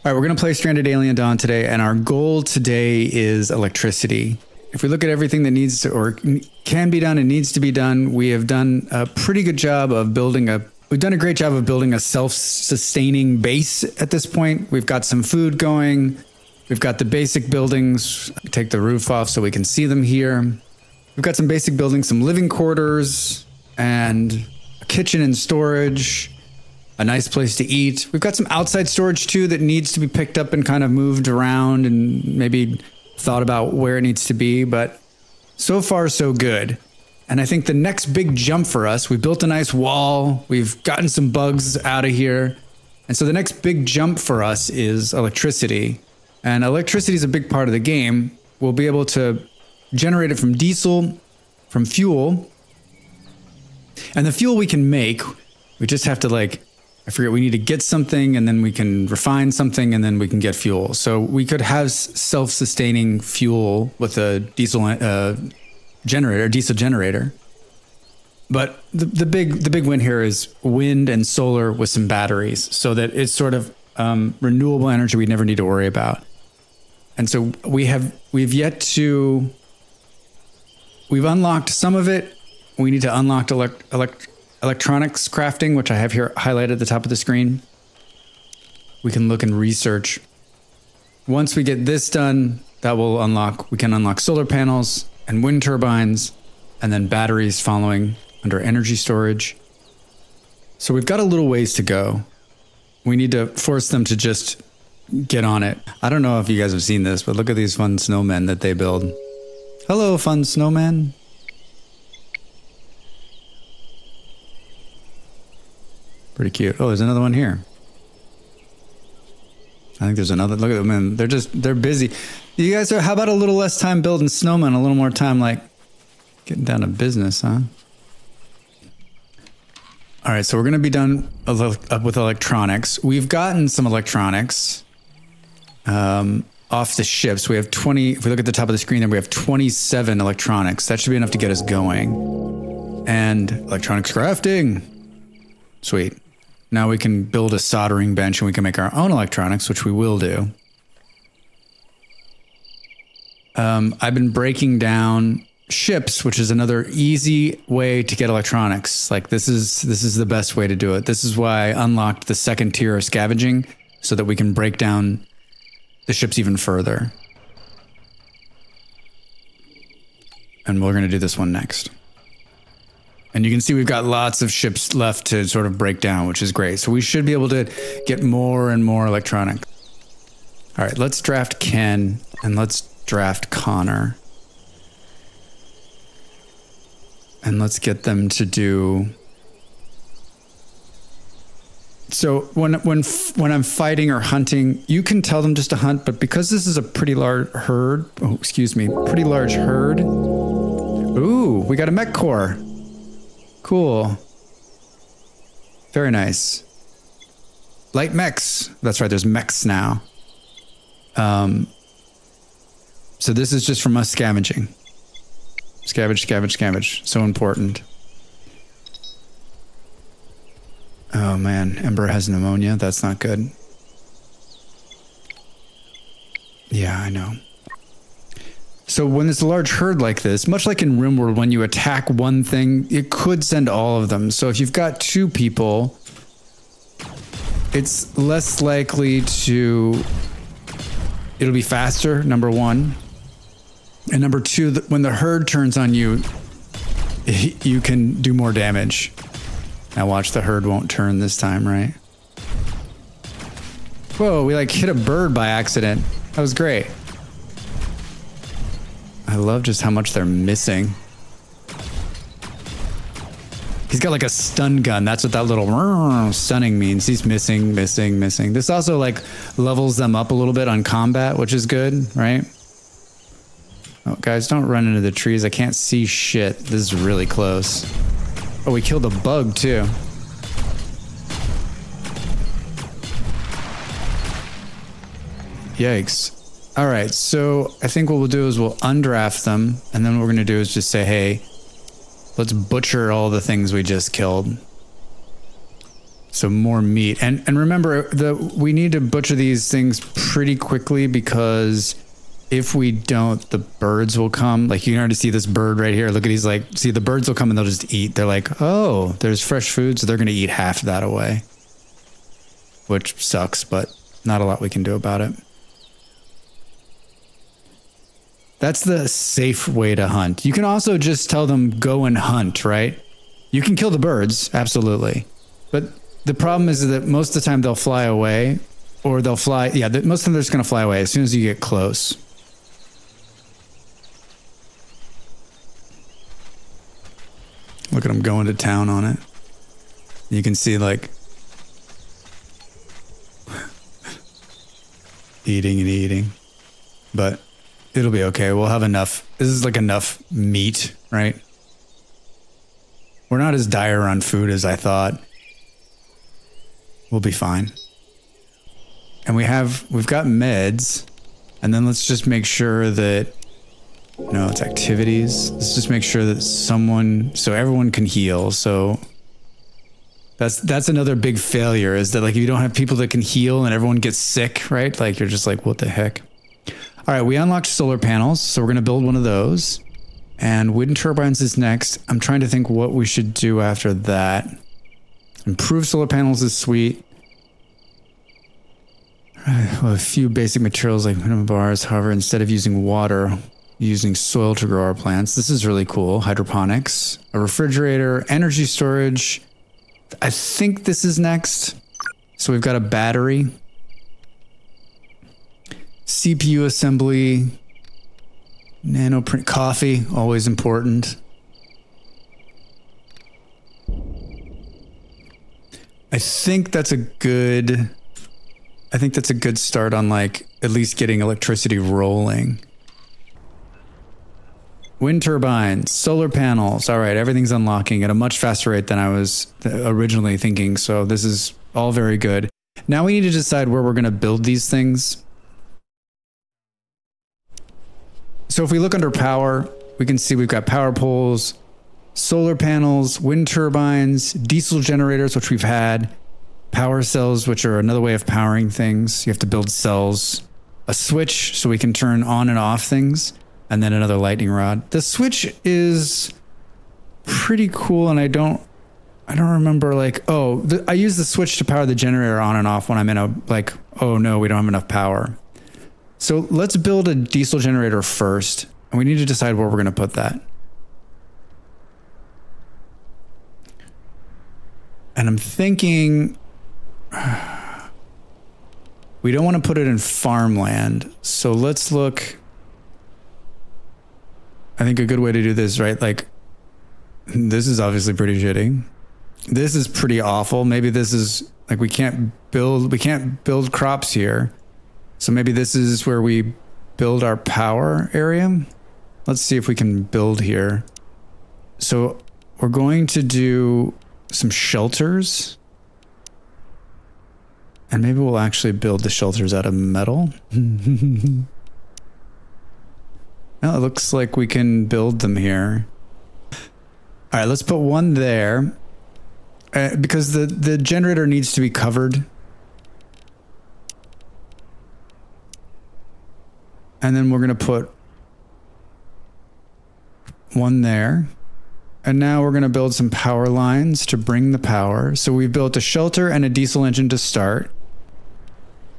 All right, we're going to play Stranded Alien Dawn today, and our goal today is electricity. If we look at everything that needs to, or can be done and needs to be done, we have done a pretty good job of building a, we've done a great job of building a self-sustaining base at this point. We've got some food going. We've got the basic buildings. Take the roof off so we can see them here. We've got some basic buildings, some living quarters, and a kitchen and storage. A nice place to eat. We've got some outside storage too that needs to be picked up and kind of moved around and maybe thought about where it needs to be, but so far so good. And I think the next big jump for us, we built a nice wall, we've gotten some bugs out of here. And so the next big jump for us is electricity. And electricity is a big part of the game. We'll be able to generate it from diesel, from fuel. And the fuel we can make, we just have to like, I forget, we need to get something and then we can refine something and then we can get fuel. So we could have self-sustaining fuel with a diesel diesel generator. But the big win here is wind and solar with some batteries so that it's sort of renewable energy we never need to worry about. And so we've unlocked some of it. We need to unlock electronics crafting, which I have here highlighted at the top of the screen. We can look and research. Once we get this done, that will unlock, we can unlock solar panels and wind turbines, and then batteries following under energy storage. So we've got a little ways to go. We need to force them to just get on it. I don't know if you guys have seen this, but look at these fun snowmen that they build. Hello, fun snowmen. Pretty cute. Oh, there's another one here. I think there's another. Look at them, man. They're busy. You guys are, how about a little less time building snowmen, a little more time like getting down to business, huh? All right, so we're going to be done with electronics. We've gotten some electronics off the ships. We have 20, if we look at the top of the screen there, we have 27 electronics. That should be enough to get us going. And electronics crafting. Sweet. Now we can build a soldering bench and we can make our own electronics, which we will do. I've been breaking down ships, which is another easy way to get electronics. Like this is the best way to do it. This is why I unlocked the second tier of scavenging so that we can break down the ships even further. And we're going to do this one next. And you can see we've got lots of ships left to sort of break down, which is great. So we should be able to get more and more electronic. All right, let's draft Ken and let's draft Connor. And let's get them to do... So when I'm fighting or hunting, you can tell them just to hunt, but because this is a pretty large herd, pretty large herd. Ooh, we got a mech core. Cool. Very nice. Light mechs. That's right, there's mechs now. So this is just from us scavenging. Scavenge, scavenge, scavenge. So important. Oh man, Ember has pneumonia. That's not good. Yeah, I know. So when it's a large herd like this, much like in RimWorld, when you attack one thing, it could send all of them. So if you've got 2 people, it's less likely to... It'll be faster, number 1. And number 2, when the herd turns on you, you can do more damage. Now watch, the herd won't turn this time, right? Whoa, we like hit a bird by accident. That was great. I love just how much they're missing. He's got like a stun gun. That's what that little stunning means. He's missing, missing, missing. This also like levels them up a little bit on combat, which is good, right? Oh, guys, don't run into the trees. I can't see shit. This is really close. Oh, we killed a bug too. Yikes. All right, so I think what we'll do is we'll undraft them, and then what we're going to do is just say, hey, let's butcher all the things we just killed. So more meat. And remember, we need to butcher these things pretty quickly, because if we don't, the birds will come. Like, you can already see this bird right here. Look at, he's like, see, the birds will come and they'll just eat. They're like, oh, there's fresh food, so they're going to eat half that away. Which sucks, but not a lot we can do about it. That's the safe way to hunt. You can also just tell them, go and hunt, right? You can kill the birds, absolutely. But the problem is that most of the time they'll fly away, or they'll fly. Yeah, most of them are just going to fly away as soon as you get close. Look at them going to town on it. You can see, like, eating and eating, but it'll be okay. We'll have enough. This is like enough meat, right? We're not as dire on food as I thought. We'll be fine. And we've got meds, and then let's just make sure that, no, it's activities. Let's just make sure that so everyone can heal. So that's another big failure, is that, like, if you don't have people that can heal and everyone gets sick, right? Like, you're just like, what the heck? All right, we unlocked solar panels, so we're going to build one of those. And wind turbines is next. I'm trying to think what we should do after that. Improved solar panels is sweet. Well, a few basic materials like minimum bars. However, instead of using water, using soil to grow our plants. This is really cool. Hydroponics, a refrigerator, energy storage. I think this is next. So we've got a battery, CPU assembly, nanoprint, coffee, always important. I think that's a good start on, like, at least getting electricity rolling. Wind turbines, solar panels. All right, everything's unlocking at a much faster rate than I was originally thinking. So this is all very good. Now we need to decide where we're going to build these things. So if we look under power, we can see we've got power poles, solar panels, wind turbines, diesel generators, which we've had, power cells, which are another way of powering things. You have to build cells, a switch so we can turn on and off things, and then another lightning rod. The switch is pretty cool, and I don't remember, like, I use the switch to power the generator on and off when I'm in a, like, oh no, we don't have enough power. So let's build a diesel generator first, and we need to decide where we're going to put that. And I'm thinking we don't want to put it in farmland. So let's look. I think a good way to do this, right? Like, this is obviously pretty shitty. This is pretty awful. Maybe this is, like, we can't build crops here. So maybe this is where we build our power area. Let's see if we can build here. So we're going to do some shelters. And maybe we'll actually build the shelters out of metal. Well, it looks like we can build them here. All right, let's put one there. Because the generator needs to be covered. And then we're going to put one there. And now we're going to build some power lines to bring the power. So we've built a shelter and a diesel engine to start.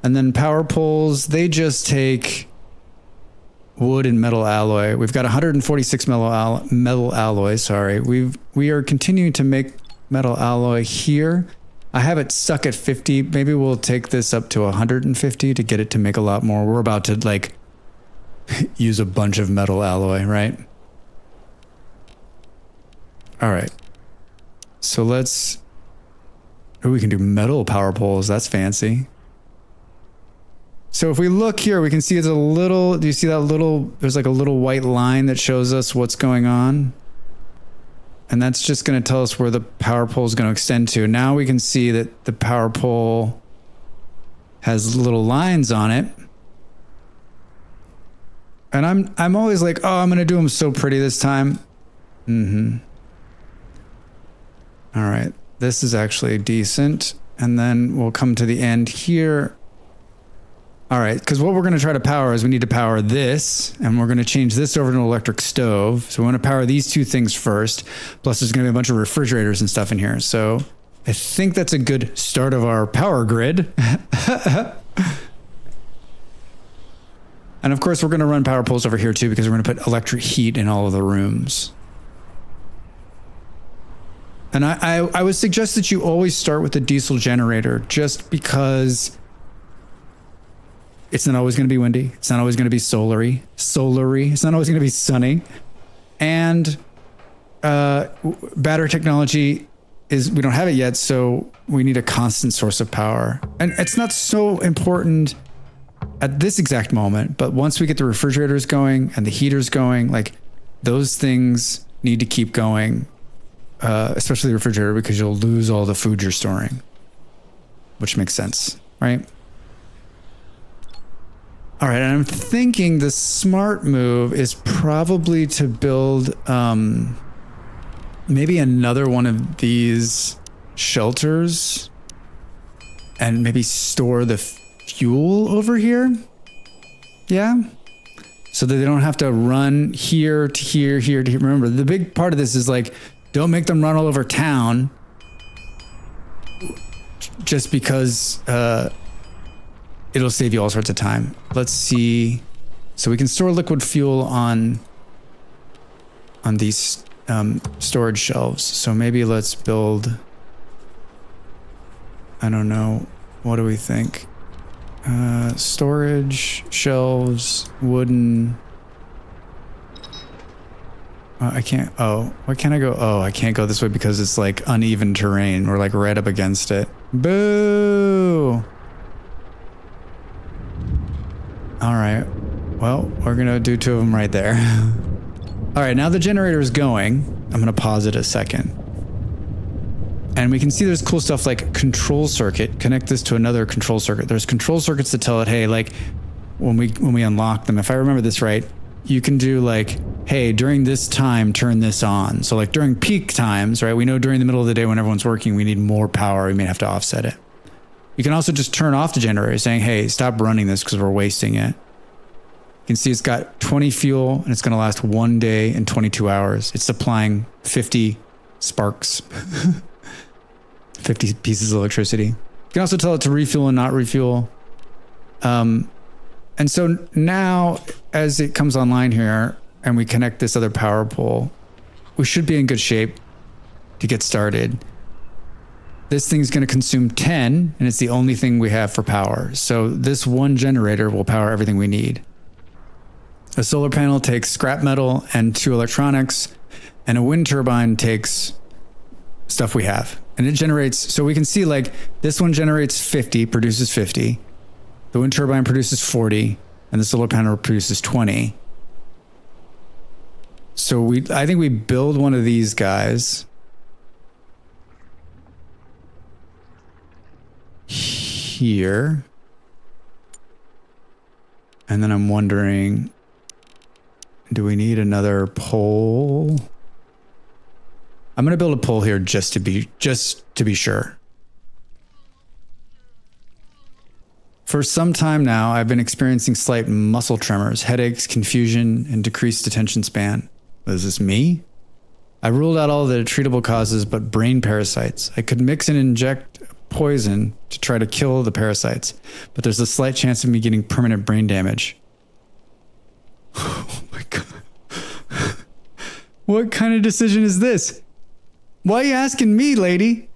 And then power poles, they just take wood and metal alloy. We've got 146 metal alloy, sorry. We are continuing to make metal alloy here. I have it stuck at 50. Maybe we'll take this up to 150 to get it to make a lot more. We're about to, like, use a bunch of metal alloy, right? All right. So let's, we can do metal power poles. That's fancy. So if we look here, we can see there's a little, do you see that little, there's like a little white line that shows us what's going on. And that's just going to tell us where the power pole is going to extend to. Now we can see that the power pole has little lines on it. And I'm always like, oh, I'm going to do them so pretty this time. Mm-hmm. All right. This is actually decent. And then we'll come to the end here. All right, because what we're going to try to power is we need to power this, and we're going to change this over to an electric stove. So we want to power these two things first. Plus, there's going to be a bunch of refrigerators and stuff in here. So I think that's a good start of our power grid. And of course, we're going to run power poles over here too, because we're going to put electric heat in all of the rooms. And I would suggest that you always start with a diesel generator, just because it's not always going to be windy. It's not always going to be solary. It's not always going to be sunny. And battery technology is, we don't have it yet, so we need a constant source of power. And it's not so important at this exact moment, but once we get the refrigerators going and the heaters going, like those things need to keep going, especially the refrigerator, because you'll lose all the food you're storing, which makes sense, right? All right, and I'm thinking the smart move is probably to build maybe another one of these shelters and maybe store the fuel over here. Yeah. So that they don't have to run here to here, here to here. Remember, the big part of this is like, don't make them run all over town just because it'll save you all sorts of time. Let's see. So we can store liquid fuel on these storage shelves. So maybe let's build, I don't know, what do we think? Storage shelves, wooden. I can't, oh, why can't I go? Oh, I can't go this way because it's like uneven terrain. We're like right up against it. Boo! All right, well, we're gonna do two of them right there. All right, now the generator is going. I'm gonna pause it a second. And we can see there's cool stuff like control circuit. Connect this to another control circuit. There's control circuits that tell it, hey, like when we unlock them, if I remember this right, you can do like, hey, during this time, turn this on. So like during peak times, right? We know during the middle of the day when everyone's working, we need more power. We may have to offset it. You can also just turn off the generator saying, hey, stop running this because we're wasting it. You can see it's got 20 fuel and it's going to last 1 day and 22 hours. It's supplying 50 sparks, 50 pieces of electricity. You can also tell it to refuel and not refuel. And so now as it comes online here and we connect this other power pole, we should be in good shape to get started. This thing's going to consume 10 and it's the only thing we have for power. So this one generator will power everything we need. A solar panel takes scrap metal and 2 electronics, and a wind turbine takes stuff we have. And it generates, so we can see like this one generates 50, produces 50. The wind turbine produces 40 and the solar panel produces 20. So I think we build one of these guys here. And then I'm wondering, do we need another pole? I'm going to build a pole here just to be sure. For some time now, I've been experiencing slight muscle tremors, headaches, confusion, and decreased attention span. Is this me? I ruled out all the treatable causes, but brain parasites. I could mix and inject poison to try to kill the parasites, but there's a slight chance of me getting permanent brain damage. Oh my God. What kind of decision is this? Why are you asking me, lady?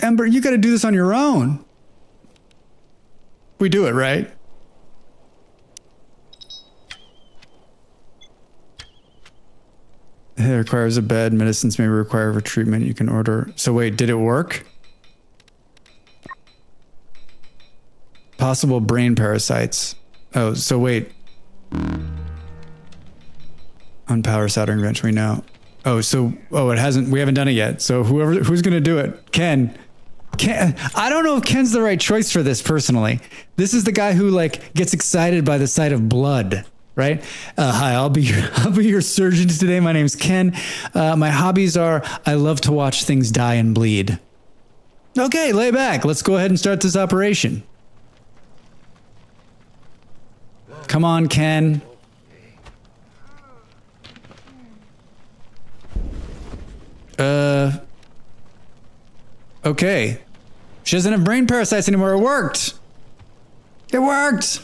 Ember, you got to do this on your own. We do it, right? It requires a bed. Medicines may require for treatment. You can order. So wait, did it work? Possible brain parasites. Oh, so wait. Unpower soldering bench, we know. Oh, so, oh, it hasn't, we haven't done it yet. So who's going to do it? Ken. I don't know if Ken's the right choice for this personally. This is the guy who like gets excited by the sight of blood, right? Hi, I'll be your surgeon today. My name's Ken. My hobbies are, I love to watch things die and bleed. Okay, lay back. Let's go ahead and start this operation. Come on, Ken. Okay. She doesn't have brain parasites anymore. It worked. It worked.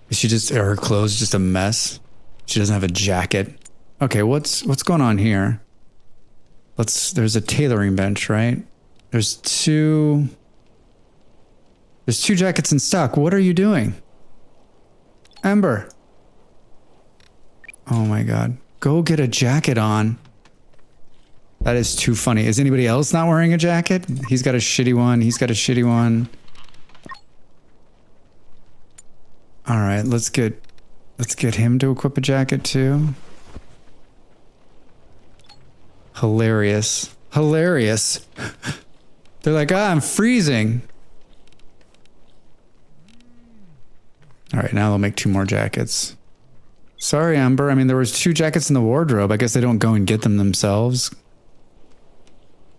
Is she just, are her clothes just a mess? She doesn't have a jacket. Okay, what's going on here? There's a tailoring bench, right? There's two jackets in stock. What are you doing? Ember. Oh my God. Go get a jacket on. That is too funny. Is anybody else not wearing a jacket? He's got a shitty one. He's got a shitty one. All right, let's get him to equip a jacket too. Hilarious. Hilarious. They're like, I'm freezing. All right, now they'll make 2 more jackets. Sorry, Amber. I mean, there was 2 jackets in the wardrobe. I guess they don't go and get them themselves.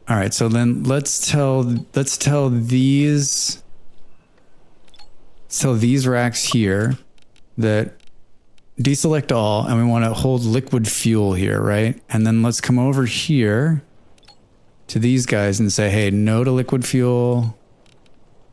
All right, so then let's tell these racks here that deselect all, and we want to hold liquid fuel here, right? And then let's come over here to these guys and say, hey, no to liquid fuel,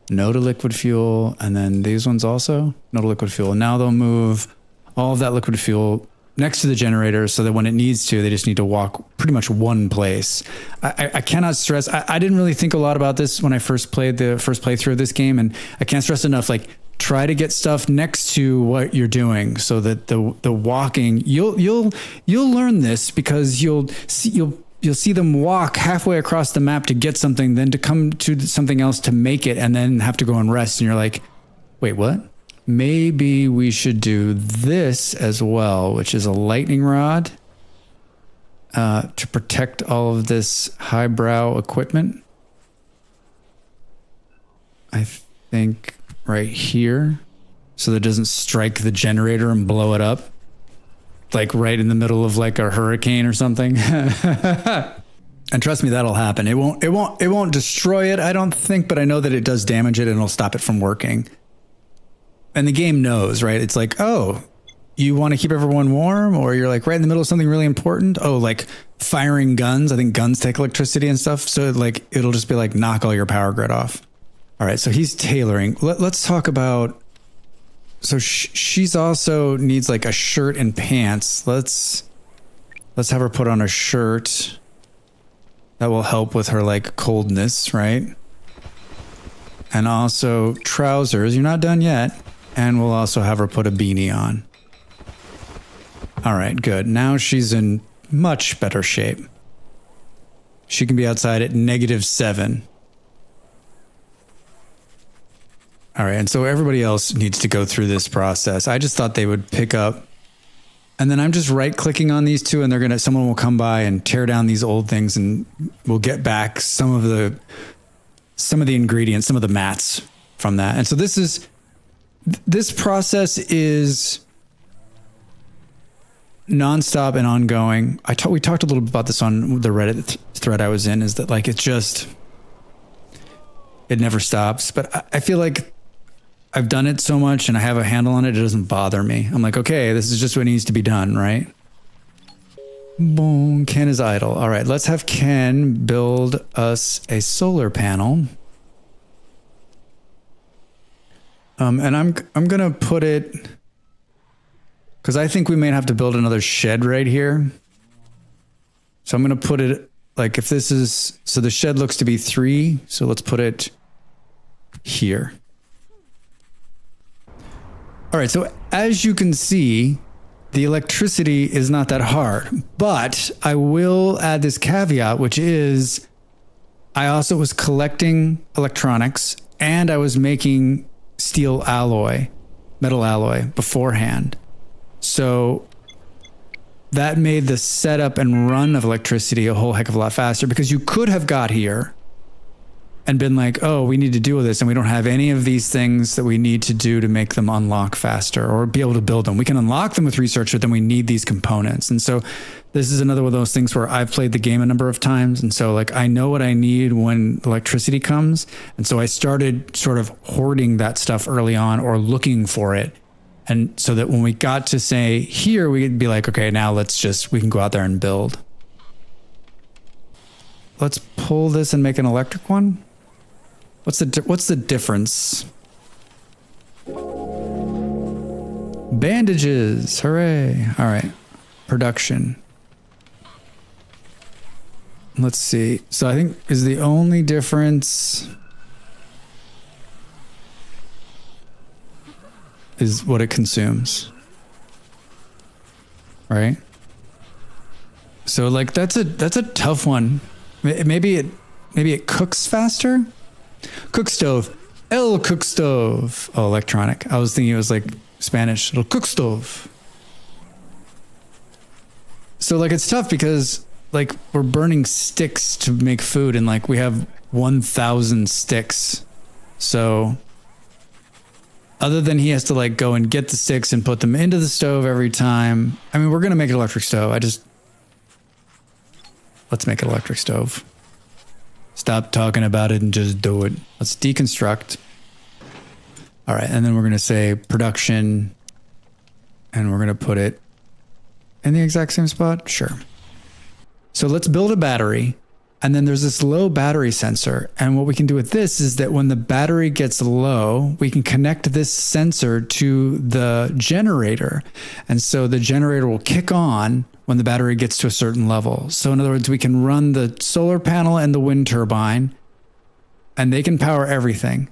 no to liquid fuel, and then these ones also, no to liquid fuel. And now they'll move all of that liquid fuel next to the generator so that when it needs to, they just need to walk pretty much one place. I cannot stress, I didn't really think a lot about this when I first played the first playthrough of this game, and I can't stress enough, like, try to get stuff next to what you're doing so that the walking, you'll learn this because you'll see them walk halfway across the map to get something, then to come to something else to make it, and then have to go and rest, and you're like, wait, what? Maybe we should do this as well, which is a lightning rod to protect all of this highbrow equipment. I think right here, so that it doesn't strike the generator and blow it up, like right in the middle of like a hurricane or something. And trust me, that'll happen. It won't destroy it, I don't think, but I know that it does damage it and it'll stop it from working. And the game knows, right? It's like, oh, you want to keep everyone warm, or you're like right in the middle of something really important. Oh, like firing guns. I think guns take electricity and stuff. So like, it'll just be like, knock all your power grid off. All right. So he's tailoring. Let's talk about, so she's also needs like a shirt and pants. Let's have her put on a shirt that will help with her like coldness, right? And also trousers. You're not done yet. And we'll also have her put a beanie on. All right, good. Now she's in much better shape. She can be outside at -7. All right, and so everybody else needs to go through this process. I just thought they would pick up, and then I'm just right-clicking on these two, and someone will come by and tear down these old things, and we'll get back some of the ingredients, some of the mats from that. And so this process is nonstop and ongoing. We talked a little bit about this on the Reddit thread I was in, is that like, it never stops. But I feel like I've done it so much and I have a handle on it, it doesn't bother me. I'm like, okay, this is just what needs to be done, right? Boom, Ken is idle. All right, let's have Ken build us a solar panel. And I'm gonna put it, because I think we may have to build another shed right here. So I'm gonna put it like, if this is, so the shed looks to be 3, so let's put it here. All right, so as you can see, the electricity is not that hard, but I will add this caveat, which is I also was collecting electronics and I was making steel alloy, metal alloy beforehand. So that made the setup and run of electricity a whole heck of a lot faster, because you could have got here and been like, oh, we need to do this, and we don't have any of these things that we need to do to make them unlock faster or be able to build them. We can unlock them with research, but then we need these components. And so this is another one of those things where I've played the game a number of times. And so like, I know what I need when electricity comes. And so I started sort of hoarding that stuff early on or looking for it. And so that when we got to say here, we'd be like, okay, now we can go out there and build. Let's pull this and make an electric one. What's the difference? Bandages, hooray. All right, production. Let's see. So I think is the only difference is what it consumes, right? So like that's a tough one. Maybe it cooks faster. Cook stove, el cook stove. Oh, electronic. I was thinking it was like Spanish. It'll cook stove. So like it's tough because like we're burning sticks to make food, and like we have 1,000 sticks. So other than he has to like go and get the sticks and put them into the stove every time. I mean, we're gonna make an electric stove. Let's make an electric stove. Stop talking about it and just do it. Let's deconstruct. All right, and then we're gonna say production, and we're gonna put it in the exact same spot. Sure. So let's build a battery, and then there's this low battery sensor. And what we can do with this is that when the battery gets low, we can connect this sensor to the generator. And so the generator will kick on when the battery gets to a certain level. So in other words, we can run the solar panel and the wind turbine, and they can power everything.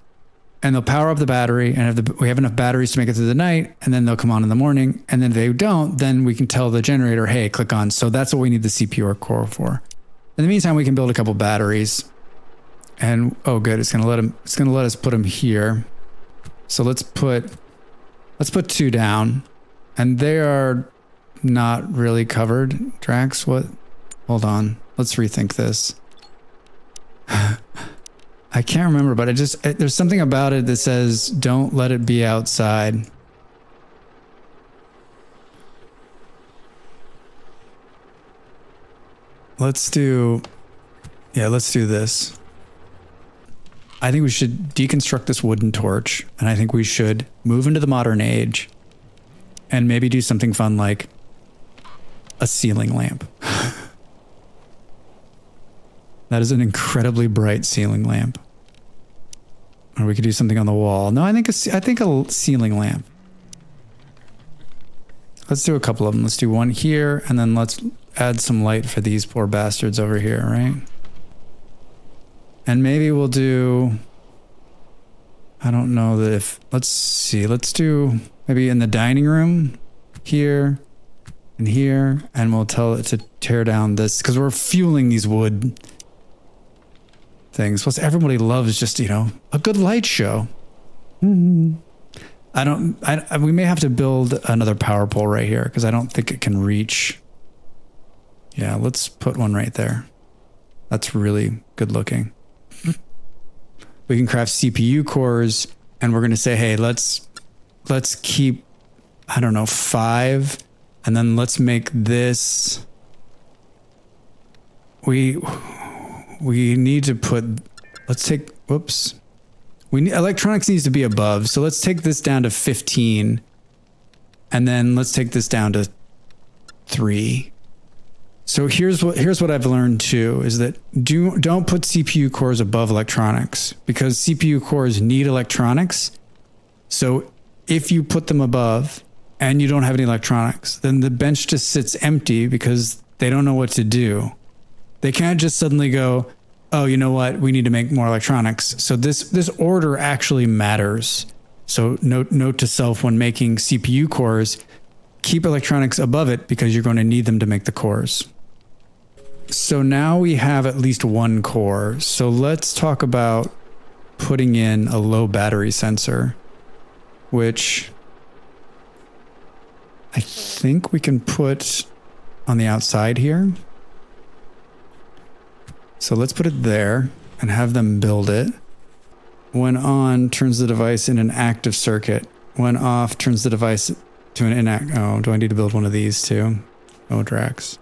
And they'll power up the battery, and if we have enough batteries to make it through the night, and then they'll come on in the morning. And then if they don't, then we can tell the generator, hey, click on. So that's what we need the CPU core for. In the meantime, we can build a couple batteries. And oh good, it's gonna let us put them here. So let's put 2 down. And they are not really covered. Drax, what? Hold on. Let's rethink this. I can't remember, but there's something about it that says, don't let it be outside. Let's do this. I think we should deconstruct this wooden torch, and I think we should move into the modern age and maybe do something fun like a ceiling lamp. That is an incredibly bright ceiling lamp. Or we could do something on the wall. No, I think a ceiling lamp. Let's do a couple of them. Let's do one here, and then let's add some light for these poor bastards over here, right? And maybe we'll do, I don't know that if, let's see, let's do maybe in the dining room here and here, and we'll tell it to tear down this, because we're fueling these wood things. Plus everybody loves just, you know, a good light show. We may have to build another power pole right here because I don't think it can reach. Yeah, let's put one right there. That's really good looking. We can craft CPU cores, and we're going to say, hey, let's keep, I don't know, 5, and then let's make this. We need to put, let's take, whoops. Electronics needs to be above. So let's take this down to 15, and then let's take this down to 3. So here's what I've learned too, is that don't put CPU cores above electronics, because CPU cores need electronics. So if you put them above and you don't have any electronics, then the bench just sits empty because they don't know what to do. They can't just suddenly go, oh, you know what? We need to make more electronics. So this order actually matters. So note to self when making CPU cores, keep electronics above it because you're going to need them to make the cores. So now we have at least one core. So let's talk about putting in a low battery sensor, which I think we can put on the outside here. So let's put it there and have them build it. When on, turns the device in an active circuit. When off, turns the device to an inactive. Oh, do I need to build one of these too? Oh, Drax.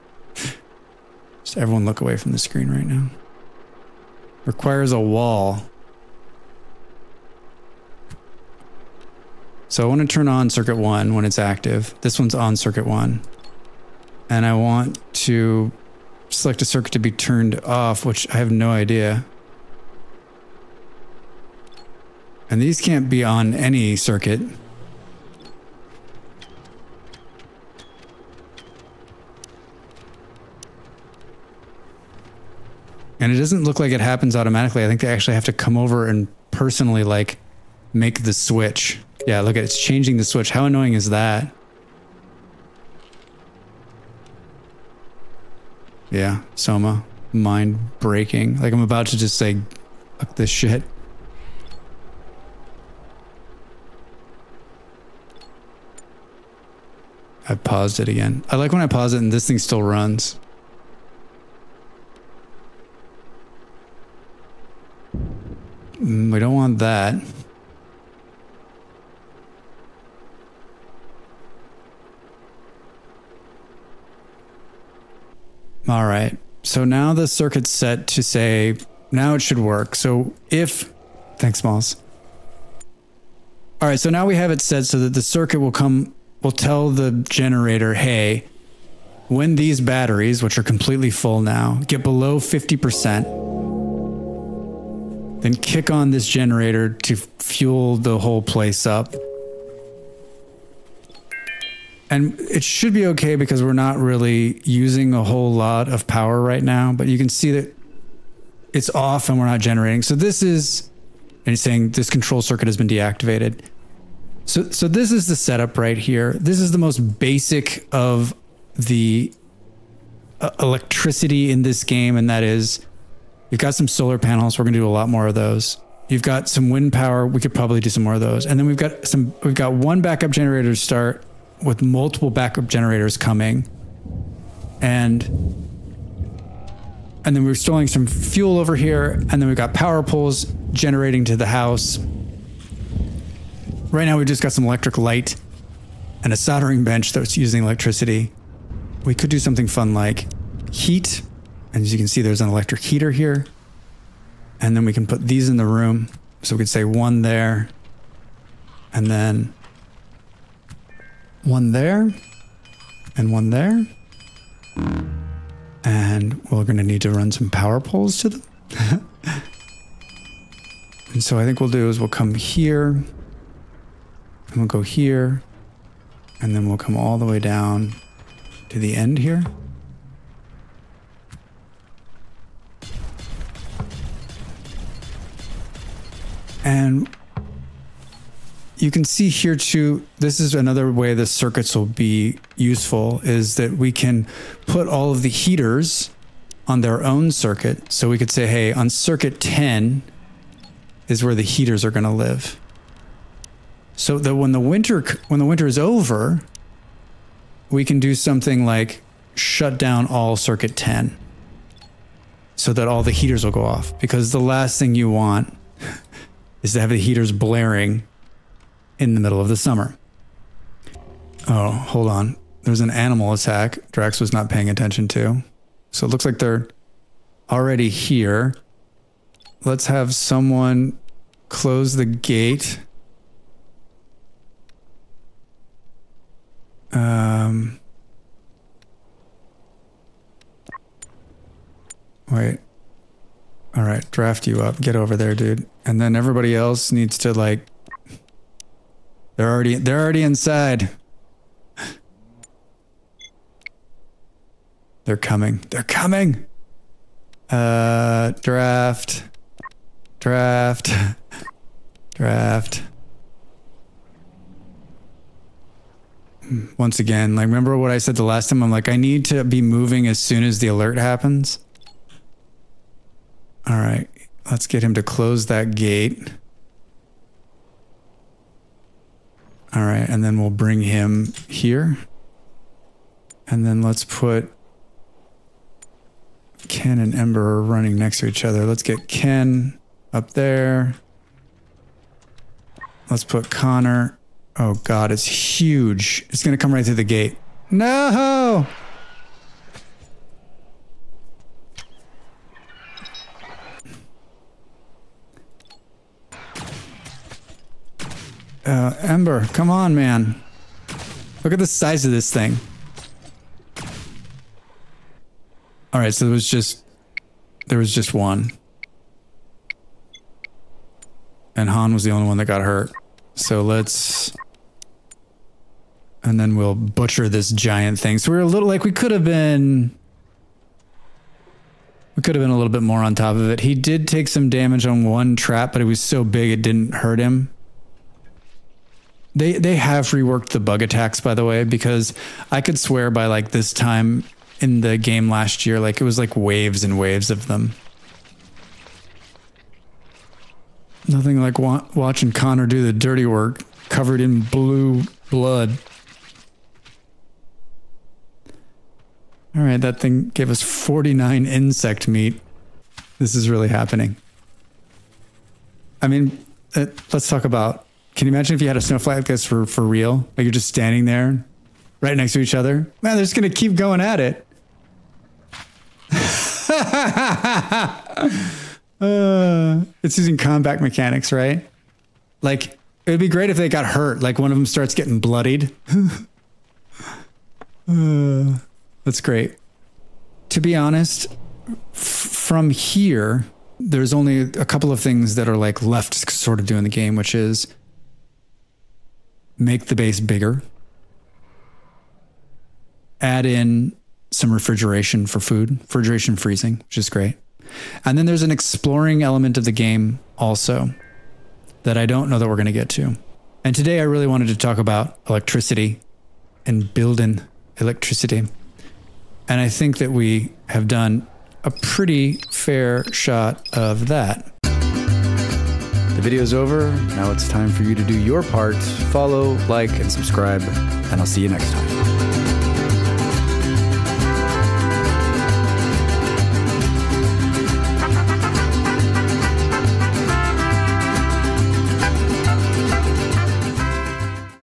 Just everyone look away from the screen right now. Requires a wall. So I want to turn on circuit 1 when it's active. This one's on circuit 1. And I want to select a circuit to be turned off, which I have no idea. And these can't be on any circuit. And it doesn't look like it happens automatically. I think they actually have to come over and personally like make the switch. Yeah, look at it. It's changing the switch. How annoying is that? Yeah, Soma. Mind breaking. Like I'm about to just say, fuck this shit. I paused it again. I like when I pause it and this thing still runs. We don't want that. All right. So now the circuit's set to say, now it should work. So if, thanks, Smalls. All right. So now we have it set so that the circuit will tell the generator, hey, when these batteries, which are completely full now, get below 50%, then kick on this generator to fuel the whole place up. And it should be okay because we're not really using a whole lot of power right now, but you can see that it's off and we're not generating. So this is, and it's saying this control circuit has been deactivated. So this is the setup right here. This is the most basic of the electricity in this game, and that is, you've got some solar panels. We're going to do a lot more of those. You've got some wind power. We could probably do some more of those. And then we've got one backup generator to start with multiple backup generators coming. And then we're storing some fuel over here. And then we've got power poles generating to the house. Right now we've just got some electric light and a soldering bench that's using electricity. We could do something fun like heat. And as you can see, there's an electric heater here. And then we can put these in the room. So we could say one there. And then one there. And one there. And we're going to need to run some power poles to them. And so I think we'll do is we'll come here. And we'll go here. And then we'll come all the way down to the end here. And you can see here too, this is another way the circuits will be useful, is that we can put all of the heaters on their own circuit. So we could say, hey, on circuit 10 is where the heaters are going to live. So that when the winter is over, we can do something like shut down all circuit 10 so that all the heaters will go off, because the last thing you want is to have the heaters blaring in the middle of the summer. Oh, hold on. There's an animal attack Drax was not paying attention to. So it looks like they're already here. Let's have someone close the gate. Wait. All right, draft you up. Get over there, dude. And then everybody else needs to like. They're already inside. They're coming. They're coming. Draft. Once again, like remember what I said the last time? I'm like, I need to be moving as soon as the alert happens. All right, let's get him to close that gate. All right, and then we'll bring him here. And then let's put Ken and Ember running next to each other. Let's get Ken up there. Let's put Connor. Oh God, it's huge. It's gonna come right through the gate. No! Ember, come on, man. Look at the size of this thing. All right, so there was just one. And Han was the only one that got hurt. So let's... And then we'll butcher this giant thing. So we're a little like we could have been a little bit more on top of it. He did take some damage on one trap, but it was so big it didn't hurt him. They have reworked the bug attacks, by the way, because I could swear by like this time in the game last year, like it was like waves and waves of them. Nothing like watching Connor do the dirty work covered in blue blood. All right, that thing gave us 49 insect meat. This is really happening. I mean, let's talk about, can you imagine if you had a snowflake like this for real? Like you're just standing there right next to each other? Man, they're just going to keep going at it. It's using combat mechanics, right? Like, it would be great if they got hurt. Like one of them starts getting bloodied. That's great. To be honest, from here, there's only a couple of things that are like left sort of doing the game, which is make the base bigger, add in some refrigeration for food, refrigeration freezing, which is great. And then there's an exploring element of the game also that I don't know that we're going to get to. And today I really wanted to talk about electricity and building electricity. And I think that we have done a pretty fair shot of that. The video's over. Now it's time for you to do your part. Follow, like, and subscribe, and I'll see you next time.